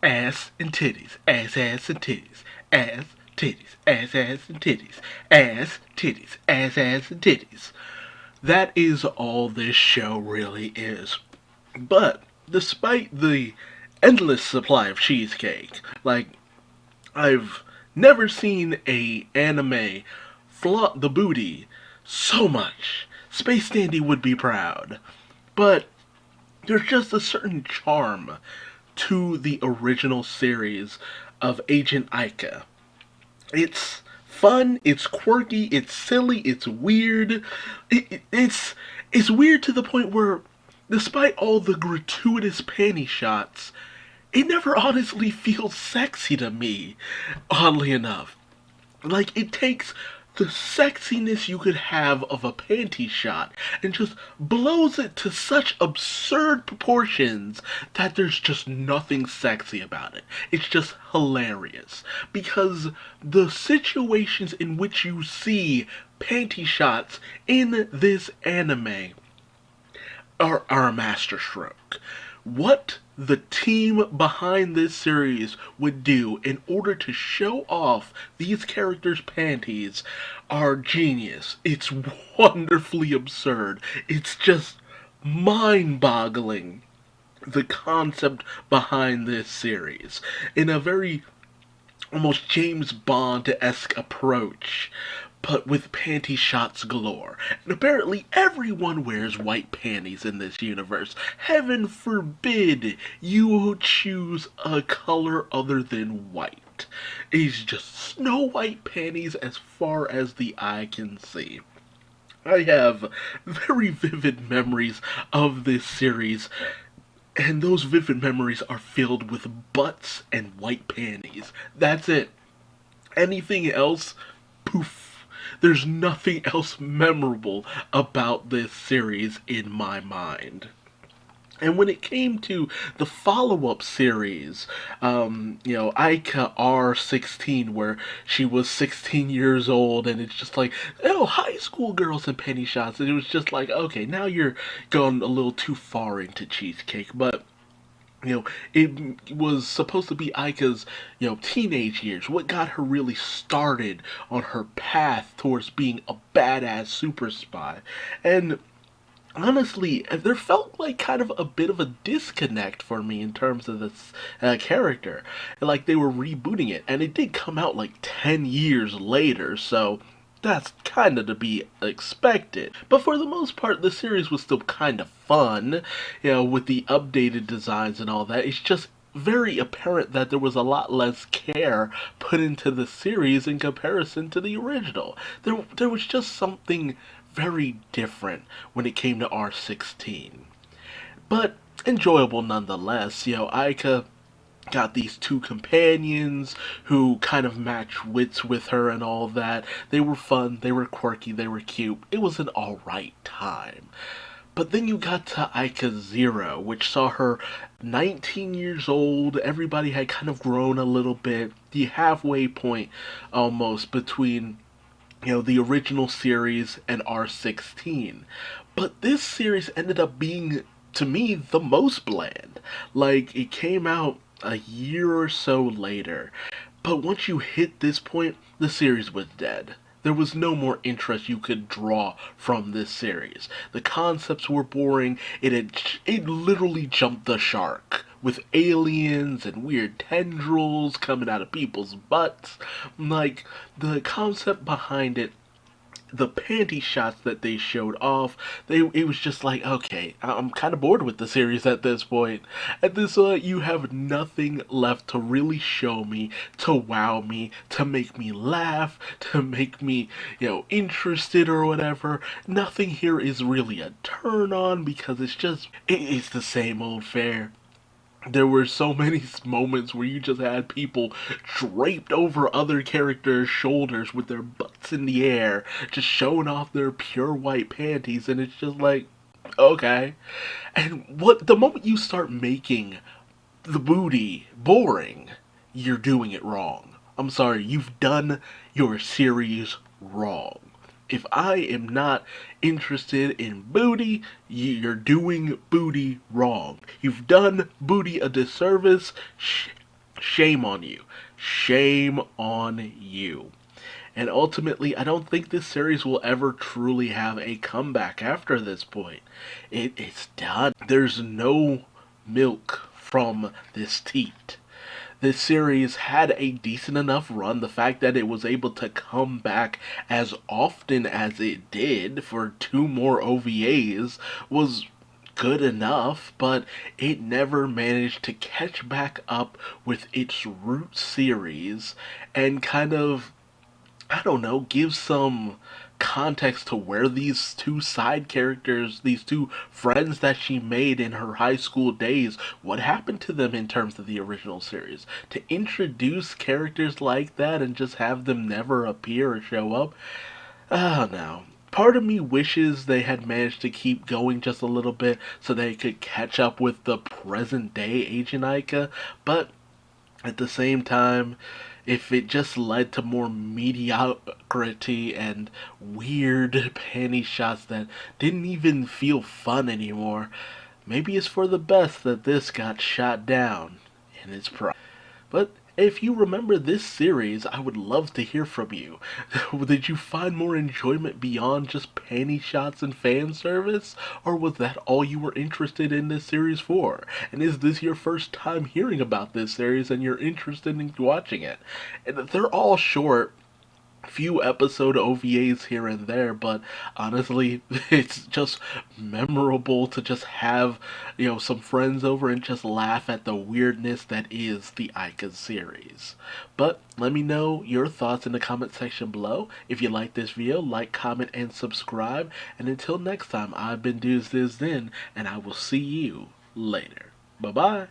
Ass and titties, ass and titties, ass, titties, ass and titties, ass, titties, ass and titties. That is all this show really is. But despite the endless supply of cheesecake, like I've never seen a anime flaunt the booty so much. Space Dandy would be proud. But there's just a certain charm to the original series of Agent AIKa. It's fun, it's quirky, it's silly, it's weird. It's weird to the point where, despite all the gratuitous panty shots, it never honestly feels sexy to me, oddly enough. Like, it takes the sexiness you could have of a panty shot and just blows it to such absurd proportions that there's just nothing sexy about it. It's just hilarious. Because the situations in which you see panty shots in this anime are a masterstroke. What the team behind this series would do in order to show off these characters' panties are genius. It's wonderfully absurd. It's just mind-boggling, the concept behind this series in a very almost James Bond-esque approach, but with panty shots galore. And apparently everyone wears white panties in this universe. Heaven forbid you choose a color other than white. It's just snow white panties as far as the eye can see. I have very vivid memories of this series, and those vivid memories are filled with butts and white panties. That's it. Anything else, poof. There's nothing else memorable about this series in my mind. And when it came to the follow-up series, AIKa R16, where she was 16 years old, and it's just like, oh, high school girls and penny shots, and it was just like, okay, now you're going a little too far into cheesecake, but it was supposed to be Aika's, teenage years, what got her really started on her path towards being a badass super spy. And honestly, there felt like kind of a bit of a disconnect for me in terms of this character. Like they were rebooting it, and it did come out like 10 years later, so that's kind of to be expected. But for the most part, the series was still kind of fun, with the updated designs and all that. It's just very apparent that there was a lot less care put into the series in comparison to the original. There was just something very different when it came to R16. But enjoyable nonetheless. AIKa got these two companions who kind of match wits with her and all that. They were fun, they were quirky, they were cute. It was an alright time. But then you got to AIKa Zero, which saw her 19 years old. Everybody had kind of grown a little bit. The halfway point almost between the original series and R16. But this series ended up being, to me, the most bland. Like, it came out a year or so later. But once you hit this point, the series was dead. There was no more interest you could draw from this series. The concepts were boring. It literally jumped the shark with aliens and weird tendrils coming out of people's butts. Like, the concept behind it, the panty shots that they showed off, it was just like, okay, I'm kind of bored with the series at this point. At this point, you have nothing left to really show me, to wow me, to make me laugh, to make me, interested or whatever. Nothing here is really a turn on because it's the same old fare. There were so many moments where you just had people draped over other characters' shoulders with their butts in the air, just showing off their pure white panties, and it's just like, okay. And the moment you start making the booty boring, you're doing it wrong. I'm sorry, you've done your series wrong. If I am not interested in booty, you're doing booty wrong. You've done booty a disservice. Shame on you. Shame on you. And ultimately, I don't think this series will ever truly have a comeback after this point. It's done. There's no milk from this teat. This series had a decent enough run. The fact that it was able to come back as often as it did for two more OVAs was good enough, but it never managed to catch back up with its root series and kind of, I don't know, give some context to where these two side characters, these two friends that she made in her high school days, what happened to them in terms of the original series. To introduce characters like that and just have them never appear or show up, oh no. Part of me wishes they had managed to keep going just a little bit so they could catch up with the present day Agent AIKa, but at the same time, if it just led to more mediocrity and weird panty shots that didn't even feel fun anymore, maybe it's for the best that this got shot down in its prime. But if you remember this series, I would love to hear from you. Did you find more enjoyment beyond just panty shots and fan service? Or was that all you were interested in this series for? And is this your first time hearing about this series and you're interested in watching it? And they're all short, few episode OVAs here and there, but honestly, it's just memorable to just have, some friends over and just laugh at the weirdness that is the AIKa series. But let me know your thoughts in the comment section below. If you like this video, like, comment, and subscribe. And until next time, I've been Duuz-Diz-Din, and I will see you later. Bye-bye.